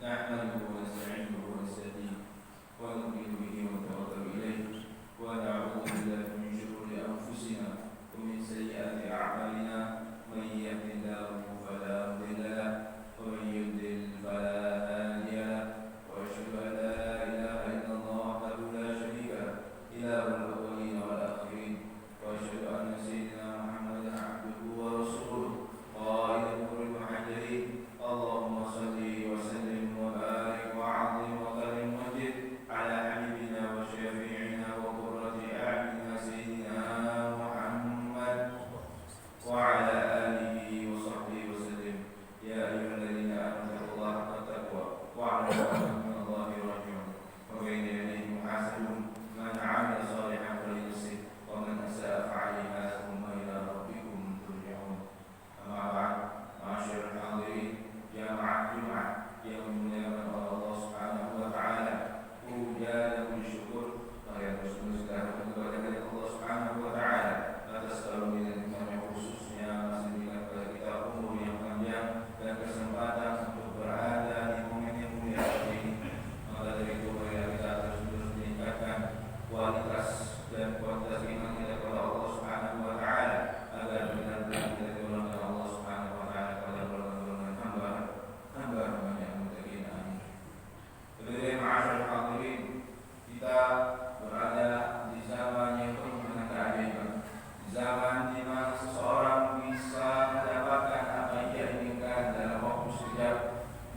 نحمده ونستعينه ونستهديه ونؤمن به ونتوكل إليه ونعوذ بالله من شرور أنفسنا ومن سيئات أعمالنا من يهده الله فلا مضل له ومن يضلل فلا هادي له وأشهد أن لا إله إلا الله وحده لا شريك له إله الأولين والآخرين وأشهد أن سيدنا محمدا عبده ورسوله قائد الغر المحجلين اللهم صل وسلم وبارك وعظم وكرم وجد على حبيبنا وشفيعنا وقرة أعيننا سيدنا محمد وعلى آله وصحبه وسلم. يا أيها الذين آمنوا اتقوا الله حق التقوى واعلموا أن من الله راجعون وبين يديه محاسبون من عمل صالحا فلنفسه ومن أساء فعليها ثم إلى ربكم ترجعون. أما بعد معاشر الحاضرين جماعة جمعة yang dimuliakan oleh Allah Subhanahu wa taala, puja dan puji syukur marilah segala kepada Allah Subhanahu wa taala atas karunia nikmat khususnya masih diberikan kepada kita umur yang panjang dan kesempatan untuk berada di momen yang mulia ini. Maka dari itu marilah kita terus meningkatkan kualitas dan kuantitas iman kita kepada Allah Subhanahu wa taala agar benar-benar kita digolongkan Allah Subhanahu wa taala pada golongan hamba-hamba yang muttaqin. Amin. Kemudian ma'asyiral hadirin, kita berada di zaman yang penuh dengan keajaiban, zaman di mana seseorang bisa mendapatkan apa yang dia inginkan dalam waktu sekejap,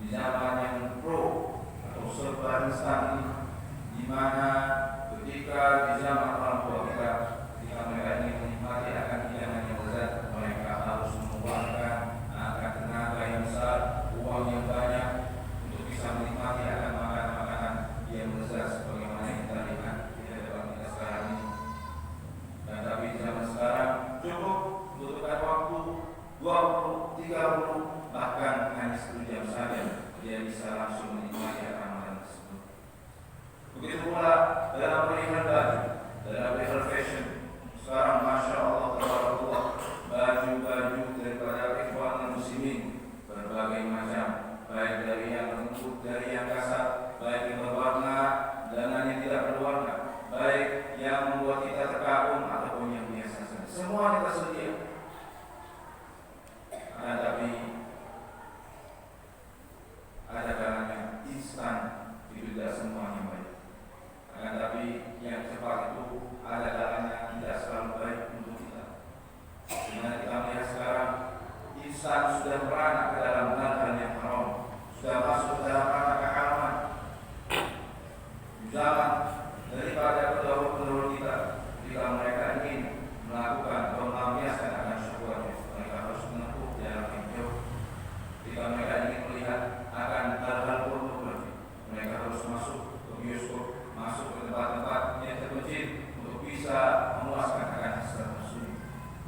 di zaman yang pro atau serba instan ini, di mana ketika di zaman orang tua kita, ketika mereka ingin menikmati akan hidangan yang lezat, mereka harus mengeluarkan akan tenaga yang besar, uang yang banyak untuk bisa menikmati akan makanan-makanan yang lezat sebagaimana yang kita lihat di hadapan kita sekarang ini. Dan tapi di zaman sekarang cukup membutuhkan waktu 20, 30, bahkan hanya 1 jam saja dia bisa langsung menikmati akan makanan tersebut. Begitu pula dalam perihal baju, dalam perihal fashion. Sekarang Masya Allah, tabarakallah, baju-baju daripada ikhwan muslimin berbagai macam, baik dari yang lembut, dari yang kasar, baik yang berwarna dan yang tidak berwarna, baik yang membuat kita terkagum ataupun yang biasa saja, semua kita sedia. Tapi ada kalanya instan itu tidak semuanya baik. Tapi yang cepat itu ada kalanya tidak selalu baik untuk kita. Dengan kita melihat sekarang instan sudah beranak ke dalam hal yang haram, sudah masuk ke dalam ranah keharaman. Zaman daripada pendahulu kita, jika mereka ingin melakukan atau melampiaskan akan syahwatnya, mereka harus menempuh jalan yang jauh. Jika mereka ingin melihat akan hal-hal pornografi, mereka harus masuk ke bioskop, masuk ke tempat-tempat yang terpencil untuk bisa memuaskan akan hasrat nafsu.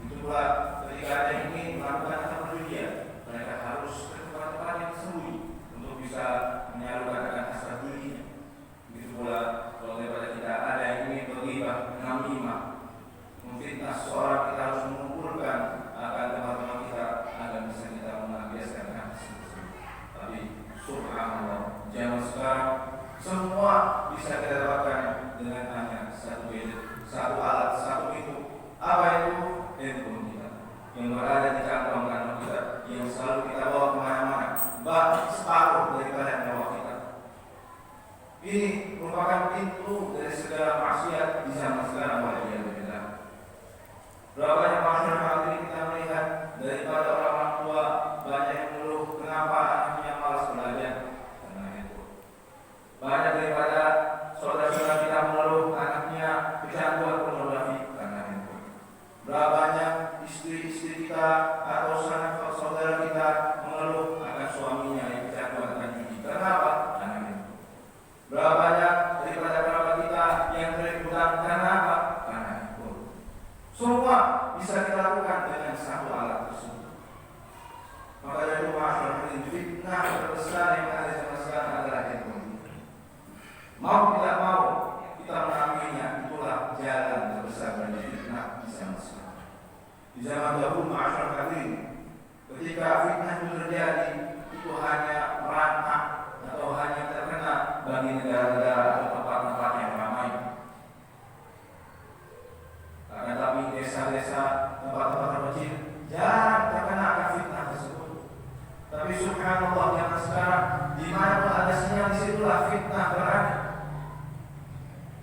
Itu pula ketika ada yang ingin melakukan akan perjudian, mereka harus ke tempat-tempat yang sembunyi untuk bisa menyalurkan akan hasrat dirinya. Begitu pula kalau daripada kita ada yang ingin berghibah, namimah, memfitnah seorang, kita harus mengumpulkan akan teman-teman kita agar bisa kita melampiaskan akan hasrat tersebut. Tapi subhanallah, zaman sekarang semua bisa kita dapatkan dengan hanya satu gadget, satu alat, satu pintu. Apa itu? Handphone kita yang berada di kantong kita, yang selalu kita bawa kemana-mana, bahkan separuh daripada nyawa kita. Ini merupakan pintu dari segala maksiat di zaman sekarang. Walhamdulillah. Berapa banyak masyarakat ini kita melihat daripada orang tua banyak yang mengeluh kenapa anaknya malas belajar karena handphone. Banyak daripada saudara-saudara kita mengeluh anaknya kecanduan pornografi karena handphone. Berapa banyak istri-istri kita atau saudara kita mengeluh akan suaminya yang kecanduan akan judi. Kenapa? Karena handphone. Berapa banyak daripada kerabat kita yang terlibat karena apa? Karena handphone. Semua bisa kita lakukan dengan satu alat tersebut. Maka dari itu masyarakat fitnah terbesar yang ada zaman sekarang adalah handphone. Mau tidak mau kita mengakuinya, itulah jalan terbesar bagi fitnah di zaman sekarang. Di zaman dahulu masyarakat ini, ketika fitnah itu terjadi, itu hanya merangkak atau sekarang, di mana pun ada sinyal di situlah fitnah berada.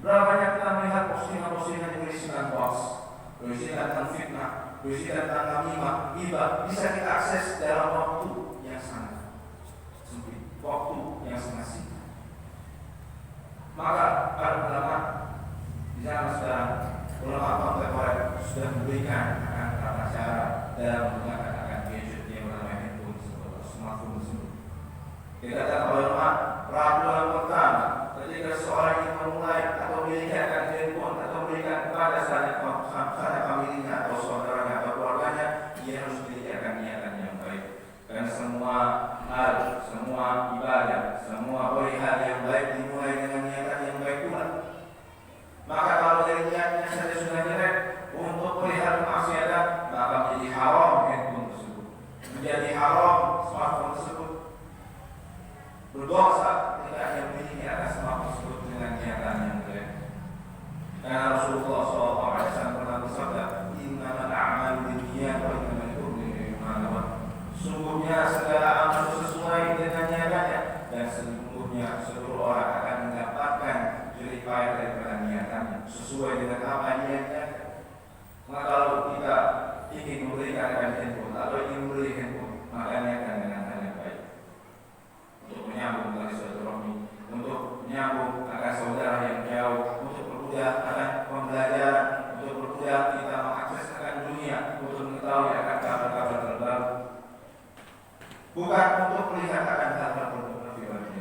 Berapa banyak kita melihat postingan-postingan yang berisikan hoax, berisikan tentang fitnah, berisikan tentang namimah, ghibah, bisa kita akses dalam waktu yang sangat sempit, waktu yang sangat singkat. Maka para ulama di zaman sekarang, ulama kontemporer sudah memberikan akan cara dalam menggunakan akan gadget yang bernama handphone atau smartphone tersebut. Dikatakan oleh ulama, peraturan pertama ketika seorang ingin memulai atau memiliki handphone atau memberikan kepada sanak familinya atau saudaranya atau keluarganya, ia harus memiliki niatan yang baik. Dan semua hal, semua ibadah, semua perihal yang baik dimulai dengan niatan yang baik pula. Maka kalau dari niatnya saja sudah jelek untuk perihal kemaksiatan, maka menjadi haram handphone tersebut, menjadi haram smartphone tersebut. Berdosa ketika dia memiliki atas smartphone tersebut dengan niatan yang jelek. Karena Rasulullah SAW pernah bersabda, innamal a'malu binniyat wa innamal likulli imrin ma nawa. Sungguhnya segala amal sesuai dengan niatannya, dan sesungguhnya seluruh orang akan mendapatkan jerih payah daripada niatannya sesuai dengan apa niatnya. Maka kalau kita ingin memberikan handphone atau ingin membeli handphone, maka niatkan dengan hal yang baik, untuk menyambung tali silaturahmi, untuk menyambung akan saudara yang jauh, untuk bermudah akan pembelajaran, untuk bermudah kita mengakses akan dunia, untuk mengetahui akan kabar-kabar terbaru. Bukan untuk melihat akan hal-hal pornografi,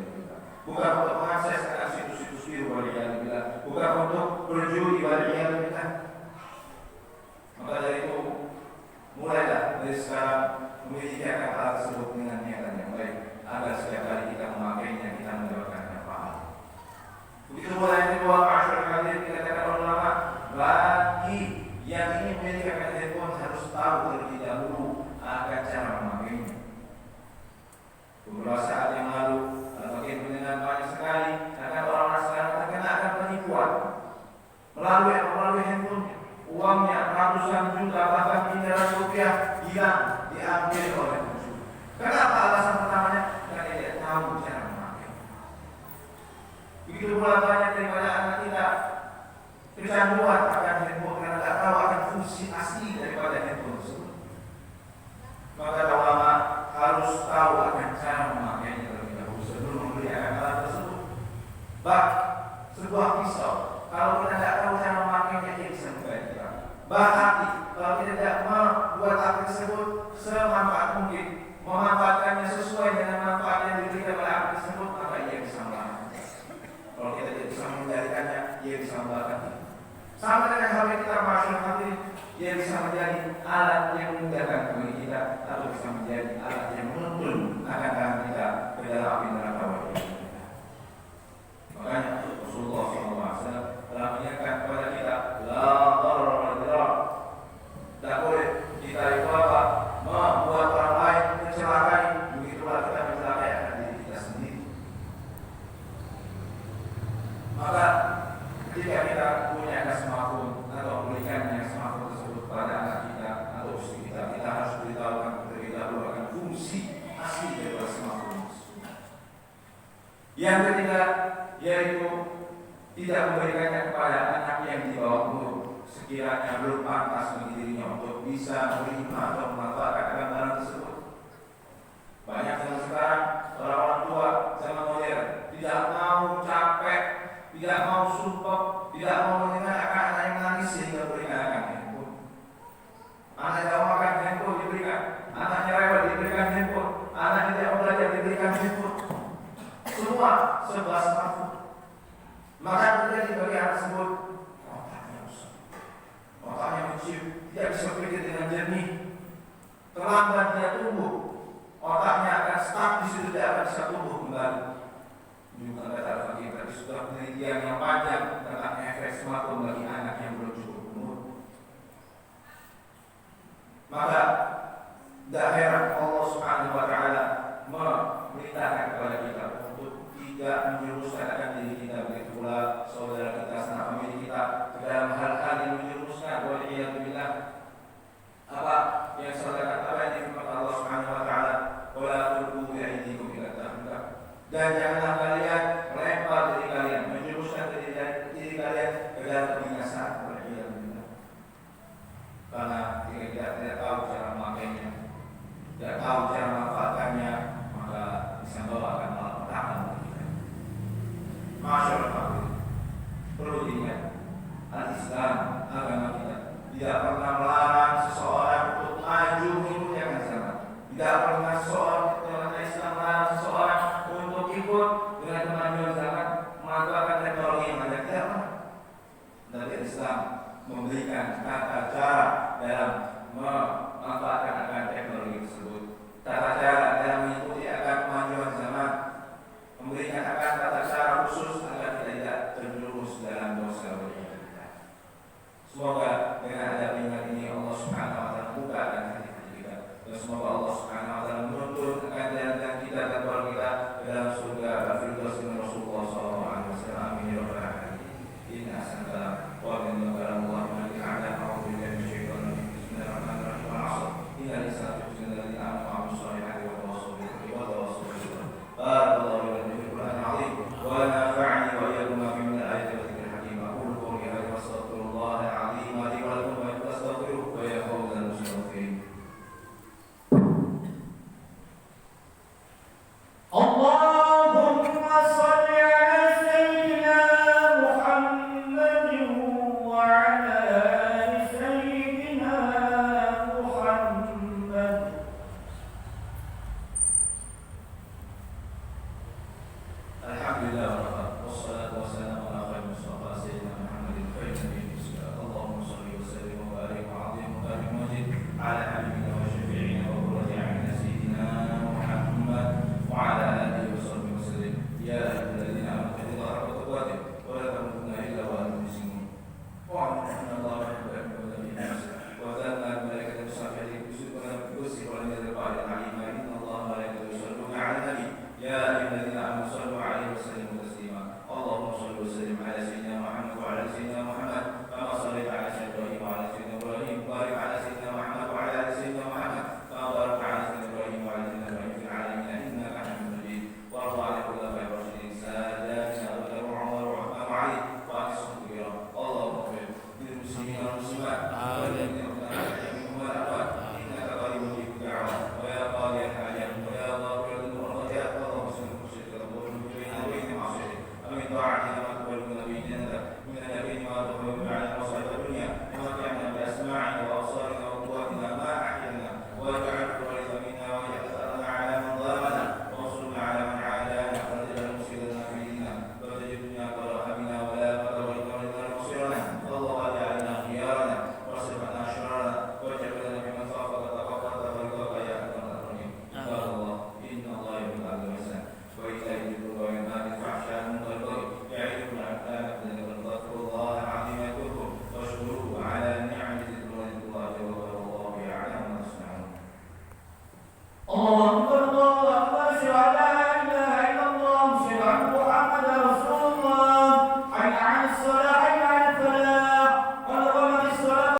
bukan untuk mengakses akan situs-situs biru, bukan untuk berjudi, maka dari itu mulailah dari sekarang memiliki akan hal tersebut dengan niatan yang baik, agar setiap kali kita memakainya kita mendapatkan pahala. Begitu pula yang kedua, masyarakat hadir dikatakan ulama, bagi yang ingin memiliki handphone harus tahu terlebih dahulu akan cara memakainya. Beberapa saat yang lalu, bagian pendengar banyak sekali akan orang-orang sekarang terkena akan penipuan melalui handphonenya. Uangnya ratusan juta bahkan miliaran rupiah hilang, diambil oleh pencuri. Kenapa? Alasan pertamanya karena dia tahu cara memakai. Begitu pula banyak daripada anak kita kecanduan akan handphone karena tidak tahu akan fungsi asli daripada handphone tersebut. Maka ulama harus tahu akan cara memakainya terlebih dahulu sebelum membeli alat tersebut. Sebuah pisau, kalau kita tidak tahu cara memakainya, dia bisa membayar kita. Hati, kalau kita tidak membuat alat tersebut semanfaat mungkin, memanfaatkannya sesuai dengan manfaat yang diberikan oleh alat tersebut, maka ia bisa melakukan. Kalau kita tidak bisa mengendalikannya, ia bisa melakukan. Sama dengan hal yang kita masyarakat ini, ia bisa menjadi alat yang memudahkan bagi kita, atau bisa menjadi alat yang menuntun akan kita ke dalam api neraka. Makanya Rasulullah SAW telah mengingatkan kepada kita, la darar wa dirar. Tidak boleh kita itu apa? Membuat orang lain mencelakai, begitulah kita mencelakai akan diri kita sendiri. Maka ketika kita punya smartphone atau memberikannya smartphone tersebut pada anak kita atau istri kita, kita harus beritahukan terlebih dahulu akan fungsi asli dari smartphone tersebut. Yang ketiga, yaitu tidak memberikannya kepada anak yang di bawah umur sekiranya belum pantas bagi dirinya untuk bisa menerima atau memanfaatkan barang tersebut. Banyak zaman sekarang orang tua zaman modern tidak mau capek, tidak mau sumpah, tidak mau mendengar akan anak yang menangis sehingga berikan akan handphone. Anak yang mau makan handphone diberikan, anaknya rewel diberikan handphone, anak yang tidak mau belajar diberikan handphone. Semua serba smartphone. Maka terjadi bagi anak tersebut otaknya rusak, otaknya kecil, tidak bisa berpikir dengan jernih, terlambat dia tumbuh, otaknya akan stuck di situ, tidak akan bisa tumbuh kembali. Juga kata kita sudah penelitian yang panjang tentang efek smartphone bagi anak yang belum cukup umur. Maka tidak heran Allah Subhanahu Wa Taala memerintahkan kepada kita untuk tidak menjerumuskan akan diri kita, begitu pula saudara kita, sanak famili kita ke dalam hal-hal yang menjerumuskan. Waliyadzubillah. Apa yang saudara katakan di firman Allah Subhanahu Wa Taala, wala tulqu bi aydikum ila Dan janganlah kalian melempar diri kalian, menjuruskan diri kalian ke dalam kebinasaan. Karena jika kita tidak tahu cara memakainya, tidak tahu cara memanfaatkannya, maka bisa membawa akan malapetaka bagi kita. Masyarakat perlu diingat, Al-Islam agama kita tidak pernah melarang seseorang untuk maju mengikuti akan zaman. Tidak pernah seseorang Islam melarang seseorang untuk ikut dengan kemajuan zaman, memanfaatkan teknologi yang ada. Tidak pernah. Tapi Islam memberikan tata cara dalam memanfaatkan akan teknologi tersebut, tata cara dalam mengikuti akan kemajuan zaman, memberikan akan tata cara khusus agar kita tidak terjerumus dalam dosa kita. Semoga dengan ada peringatan ini Allah Subhanahu wa taala buka akan hati kita. Dan semoga Allah Subhanahu wa taala menuntun akan jalan kita dan keluarga kita ke dalam surga Al-Firdaus dengan Rasulullah sallallahu alaihi wasallam. Amin ya rabbal alamin. Inna asana wa inna kalamullah malik ala a'udzu billahi minasyaitonir rajim. Bismillahirrahmanirrahim. Al-'asr. Innal insana lafi khusr illa alladziina aamanu wa 'amilus shalihati wa tawassaw bil haqqi wa tawassaw bis sabr. Barakallahu li wa lakum fil Qur'anil 'azim wa nafa'ani wa iyyakum bima fihi min al-ayati wa dhikril hakim. Aqulu qawli hadha wa astaghfirullahal 'azim li wa lakum wa astaghfiruhu wa ya fawzal mustaghfirin. اللهم صل على سيدنا محمد وعلى آل سيدنا محمد. Alhamdulillah wassalatu wassalamu ala khairil mustafa sayyidina Muhammadin khairin nabiyyin. Allahumma shalli wa sallim wa barik wa 'azim wa karim majid ala habibina wa syafi'ina wa qurrati a'yunina sayyidina Muhammad wa ala alihi wa sahbihi wa sallim. Ya ayyuhalladzina amanu taqullaha haqqa tuqatih wa la tamutunna illa wa antum muslimun. Wa inna Allaha yuhibbu al-muttaqin wa zanna al-malaikata yusalluna 'alan nabi wa la yadhkuruna al-'alima. Inna Allaha wa malaikatahu yusalluna 'alan nabi. Ya ayyuhalladzina amanu sallu 'alaihi wa sallimu taslima. Allahumma shalli wa sallim ala sayyidina Muhammad wa ala sayyidina Muhammad kama shallaita ala sayyidina Ibrahim wa ala sayyidina Ibrahim wa barik ala sayyidina Muhammad wa ala ali sayyidina Muhammad kama barakta ala sayyidina Ibrahim wa ala sayyidina Ibrahim fil 'alamin innaka Hamidum Majid. Warḍa 'anil khulafa'ir rasyidin saadatina Abu Bakar wa Umar wa Uthman wa 'Ali wa 'anis sahabati. Allahumma ighfir lil muslimina wal muslimat wal ladzina ahsanu minhum wal amwat innaka qaribun mujibud da'wat wa ya qadiyal hajat wa ya ghafirul dhunub wa ya Allahumma salli wa sallim ala sayyidina Muhammad wa ala alihi wa sahbihi. Amin.